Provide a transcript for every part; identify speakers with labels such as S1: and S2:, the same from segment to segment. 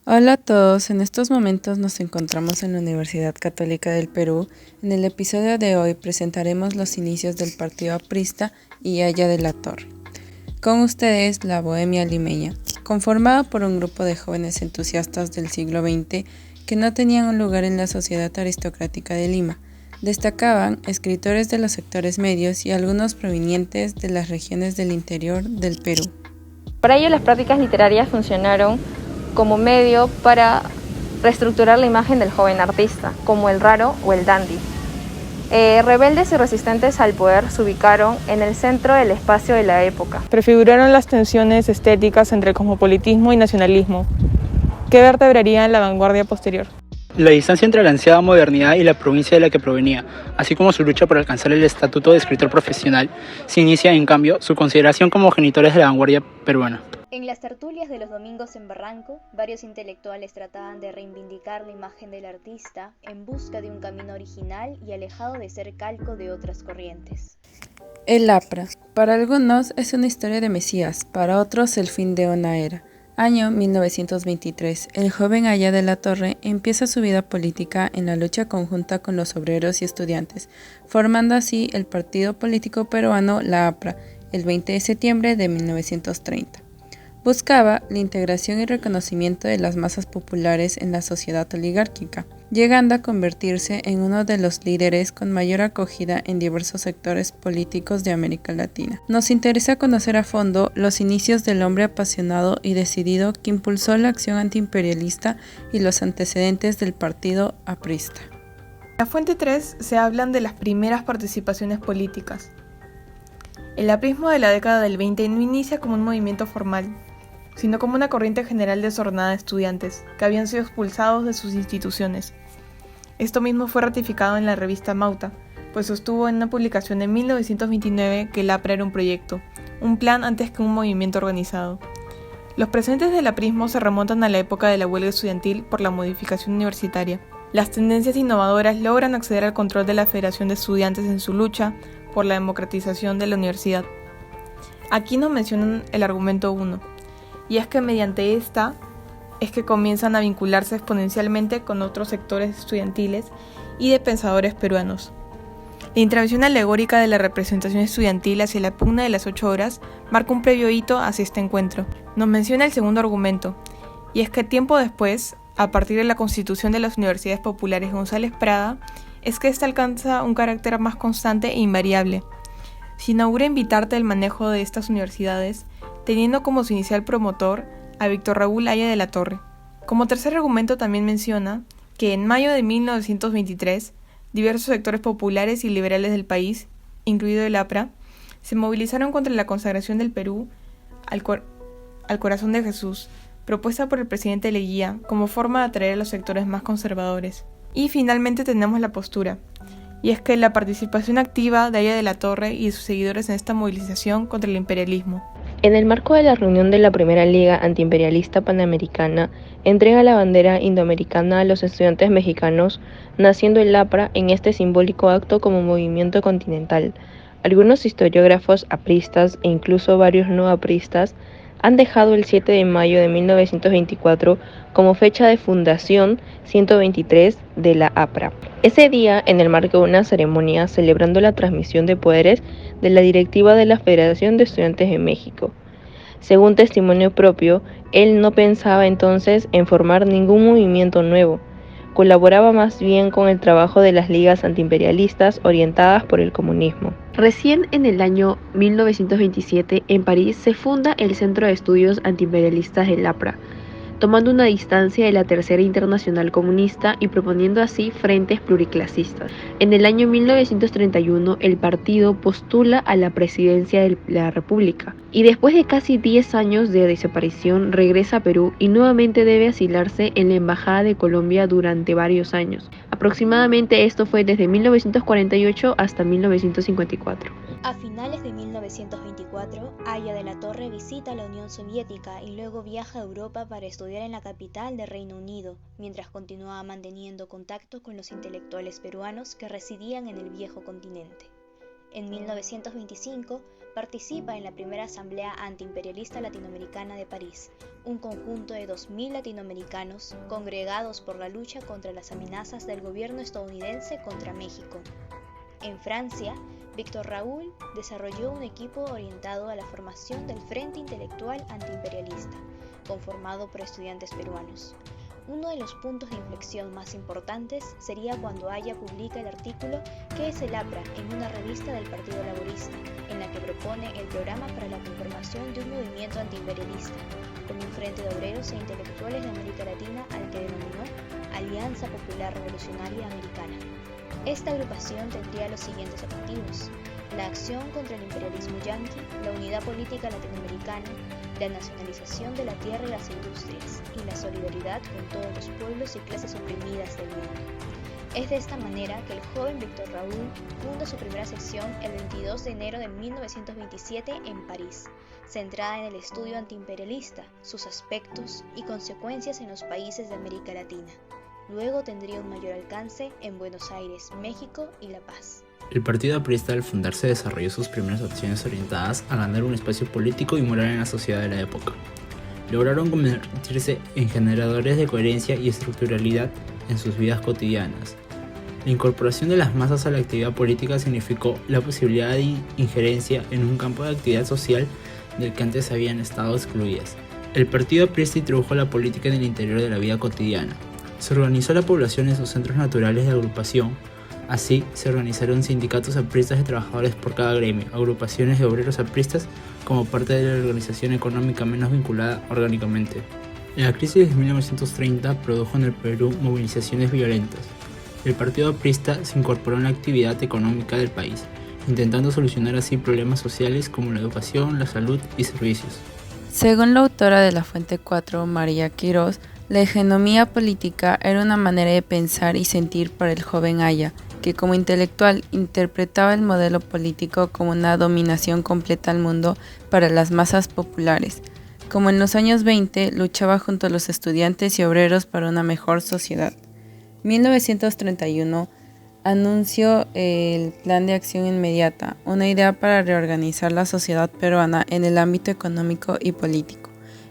S1: Hola a todos, en estos momentos nos encontramos en la Universidad Católica del Perú. En el episodio de hoy presentaremos los inicios del partido aprista y Haya de la Torre. Con ustedes, la Bohemia Limeña, conformada por un grupo de jóvenes entusiastas del siglo XX que no tenían un lugar en la sociedad aristocrática de Lima. Destacaban escritores de los sectores medios y algunos provenientes de las regiones del interior del Perú.
S2: Para ello, las prácticas literarias funcionaron como medio para reestructurar la imagen del joven artista, como el raro o el dandy. Rebeldes y resistentes al poder se ubicaron en el centro del espacio de la época.
S3: Prefiguraron las tensiones estéticas entre cosmopolitismo y nacionalismo, que vertebrarían la vanguardia posterior.
S4: La distancia entre la ansiada modernidad y la provincia de la que provenía, así como su lucha por alcanzar el estatuto de escritor profesional, se inicia, en cambio, su consideración como genitores de la vanguardia peruana.
S5: En las tertulias de los domingos en Barranco, varios intelectuales trataban de reivindicar la imagen del artista en busca de un camino original y alejado de ser calco de otras corrientes.
S1: El APRA. Para algunos es una historia de Mesías, para otros el fin de una era. Año 1923. El joven Haya de la Torre empieza su vida política en la lucha conjunta con los obreros y estudiantes, formando así el partido político peruano, la APRA, el 20 de septiembre de 1930. Buscaba la integración y reconocimiento de las masas populares en la sociedad oligárquica, llegando a convertirse en uno de los líderes con mayor acogida en diversos sectores políticos de América Latina. Nos interesa conocer a fondo los inicios del hombre apasionado y decidido que impulsó la acción antiimperialista y los antecedentes del partido aprista.
S3: En la fuente 3 se hablan de las primeras participaciones políticas. El aprismo de la década del 20 no inicia como un movimiento formal, sino como una corriente general desordenada de estudiantes que habían sido expulsados de sus instituciones. Esto mismo fue ratificado en la revista Mauta, pues sostuvo en una publicación en 1929 que el APRA era un proyecto, un plan antes que un movimiento organizado. Los presentes del aprismo se remontan a la época de la huelga estudiantil por la modificación universitaria. Las tendencias innovadoras logran acceder al control de la Federación de Estudiantes en su lucha por la democratización de la universidad. Aquí nos mencionan el argumento 1, y es que mediante esta es que comienzan a vincularse exponencialmente con otros sectores estudiantiles y de pensadores peruanos. La intervención alegórica de la representación estudiantil hacia la pugna de las 8 horas marca un previo hito hacia este encuentro. Nos menciona el segundo argumento, y es que tiempo después, a partir de la constitución de las Universidades Populares González Prada, es que ésta alcanza un carácter más constante e invariable. Se inaugura en Vitarte el manejo de estas universidades, teniendo como su inicial promotor a Víctor Raúl Haya de la Torre. Como tercer argumento también menciona que en mayo de 1923, diversos sectores populares y liberales del país, incluido el APRA, se movilizaron contra la consagración del Perú al corazón de Jesús, propuesta por el presidente Leguía como forma de atraer a los sectores más conservadores. Y finalmente tenemos la postura, y es que la participación activa de Haya de la Torre y de sus seguidores en esta movilización contra el imperialismo.
S2: En el marco de la reunión de la Primera Liga Antiimperialista Panamericana, entrega la bandera indoamericana a los estudiantes mexicanos, naciendo el APRA en este simbólico acto como movimiento continental. Algunos historiógrafos apristas e incluso varios no apristas han dejado el 7 de mayo de 1924 como fecha de fundación 123 de la APRA. Ese día, en el marco de una ceremonia celebrando la transmisión de poderes de la directiva de la Federación de Estudiantes de México. Según testimonio propio, él no pensaba entonces en formar ningún movimiento nuevo. Colaboraba más bien con el trabajo de las ligas antiimperialistas orientadas por el comunismo. Recién en el año 1927, en París, se funda el Centro de Estudios Antiimperialistas del APRA, tomando una distancia de la Tercera Internacional Comunista y proponiendo así frentes pluriclasistas. En el año 1931, el partido postula a la presidencia de la República y después de casi 10 años de desaparición regresa a Perú y nuevamente debe asilarse en la Embajada de Colombia durante varios años. Aproximadamente esto fue desde 1948 hasta 1954.
S5: A finales de 1924, Haya de la Torre visita la Unión Soviética y luego viaja a Europa para estudiar en la capital del Reino Unido, mientras continuaba manteniendo contacto con los intelectuales peruanos que residían en el viejo continente. En 1925, participa en la primera Asamblea Antiimperialista Latinoamericana de París, un conjunto de 2.000 latinoamericanos congregados por la lucha contra las amenazas del gobierno estadounidense contra México. En Francia, Víctor Raúl desarrolló un equipo orientado a la formación del Frente Intelectual Antiimperialista, conformado por estudiantes peruanos. Uno de los puntos de inflexión más importantes sería cuando Haya publica el artículo ¿Qué es el APRA?, en una revista del Partido Laborista, en la que propone el programa para la conformación de un movimiento antiimperialista, con un frente de obreros e intelectuales de América Latina al que denominó Alianza Popular Revolucionaria Americana. Esta agrupación tendría los siguientes objetivos: la acción contra el imperialismo yanqui, la unidad política latinoamericana, la nacionalización de la tierra y las industrias, y la solidaridad con todos los pueblos y clases oprimidas del mundo. Es de esta manera que el joven Víctor Raúl funda su primera sección el 22 de enero de 1927 en París, centrada en el estudio antiimperialista, sus aspectos y consecuencias en los países de América Latina. Luego tendría un mayor alcance en Buenos Aires, México y La Paz.
S4: El Partido Aprista al fundarse desarrolló sus primeras acciones orientadas a ganar un espacio político y moral en la sociedad de la época. Lograron convertirse en generadores de coherencia y estructuralidad en sus vidas cotidianas. La incorporación de las masas a la actividad política significó la posibilidad de injerencia en un campo de actividad social del que antes habían estado excluidas. El Partido Aprista introdujo la política en el interior de la vida cotidiana. Se organizó la población en sus centros naturales de agrupación. Así, se organizaron sindicatos apristas de trabajadores por cada gremio, agrupaciones de obreros apristas como parte de la organización económica menos vinculada orgánicamente. La crisis de 1930 produjo en el Perú movilizaciones violentas. El Partido Aprista se incorporó en la actividad económica del país, intentando solucionar así problemas sociales como la educación, la salud y servicios.
S1: Según la autora de la Fuente 4, María Quirós, la hegemonía política era una manera de pensar y sentir para el joven Haya, que como intelectual interpretaba el modelo político como una dominación completa al mundo para las masas populares. Como en los años 20, luchaba junto a los estudiantes y obreros para una mejor sociedad. 1931 anunció el Plan de Acción Inmediata, una idea para reorganizar la sociedad peruana en el ámbito económico y político.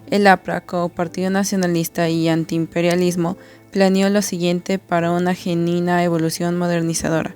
S1: El APRA, como partido nacionalista y antiimperialismo, planeó lo siguiente para una genuina evolución modernizadora.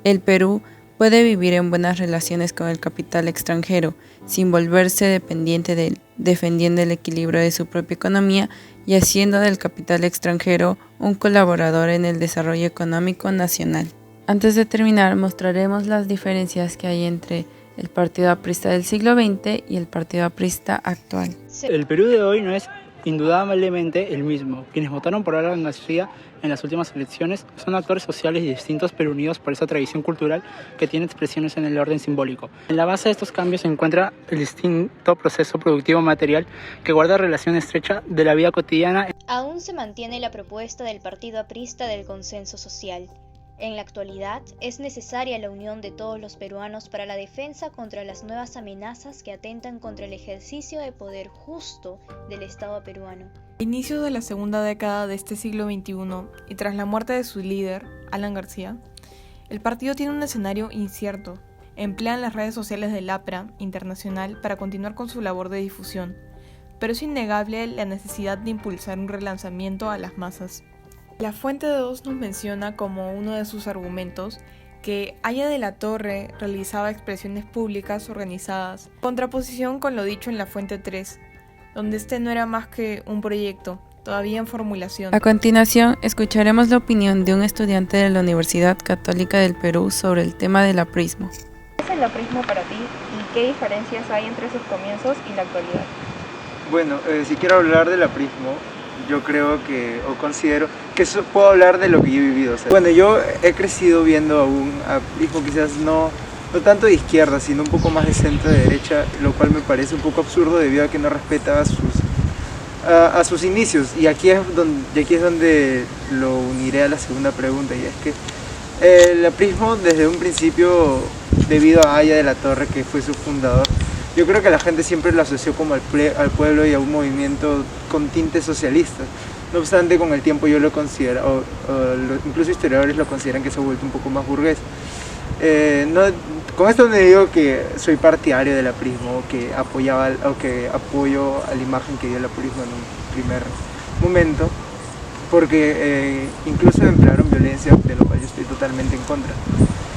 S1: El Perú puede vivir en buenas relaciones con el capital extranjero, sin volverse dependiente de él, defendiendo el equilibrio de su propia economía y haciendo del capital extranjero un colaborador en el desarrollo económico nacional. Antes de terminar, mostraremos las diferencias que hay entre el Partido Aprista del siglo XX y el Partido Aprista actual.
S4: El Perú de hoy no es indudablemente el mismo. Quienes votaron por Alan García en las últimas elecciones son actores sociales distintos pero unidos por esa tradición cultural que tiene expresiones en el orden simbólico. En la base de estos cambios se encuentra el distinto proceso productivo material que guarda relación estrecha de la vida cotidiana.
S5: Aún se mantiene la propuesta del Partido Aprista del consenso social. En la actualidad, es necesaria la unión de todos los peruanos para la defensa contra las nuevas amenazas que atentan contra el ejercicio de poder justo del Estado peruano.
S3: A inicios de la segunda década de este siglo XXI y tras la muerte de su líder, Alan García, el partido tiene un escenario incierto. Emplean las redes sociales del APRA internacional para continuar con su labor de difusión, pero es innegable la necesidad de impulsar un relanzamiento a las masas. La Fuente 2 nos menciona como uno de sus argumentos que Haya de la Torre realizaba expresiones públicas organizadas, en contraposición con lo dicho en la Fuente 3, donde este no era más que un proyecto, todavía en formulación.
S1: A continuación, escucharemos la opinión de un estudiante de la Universidad Católica del Perú sobre el tema del aprismo.
S2: ¿Qué es el aprismo para ti y qué diferencias hay entre sus comienzos y la actualidad?
S6: Bueno, si quiero hablar del aprismo, yo creo que, o considero que puedo hablar de lo que yo he vivido. O sea, bueno, yo he crecido viendo a un aprismo quizás no tanto de izquierda, sino un poco más de centro de derecha, lo cual me parece un poco absurdo debido a que no respeta a sus inicios. Y aquí es donde lo uniré a la segunda pregunta, y es que el aprismo desde un principio, debido a Haya de la Torre, que fue su fundador, yo creo que la gente siempre lo asoció como al pueblo y a un movimiento con tintes socialistas. No obstante, con el tiempo yo lo considero, incluso historiadores lo consideran que se ha vuelto un poco más burgués. Con esto no digo que soy partidario del aprismo o que apoyo a la imagen que dio el aprismo en un primer momento, porque incluso emplearon violencia, de lo cual yo estoy totalmente en contra.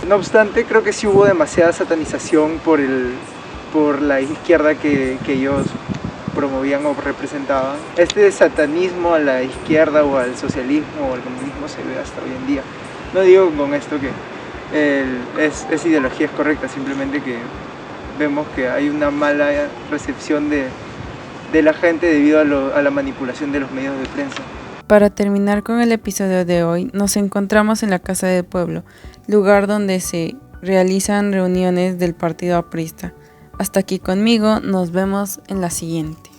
S6: No obstante, creo que sí hubo demasiada satanización por la izquierda que ellos promovían o representaban. Este satanismo a la izquierda o al socialismo o al comunismo se ve hasta hoy en día. No digo con esto que esa ideología es correcta, simplemente que vemos que hay una mala recepción de la gente debido a la manipulación de los medios de prensa.
S1: Para terminar con el episodio de hoy, nos encontramos en la Casa del Pueblo, lugar donde se realizan reuniones del partido aprista. Hasta aquí conmigo, nos vemos en la siguiente.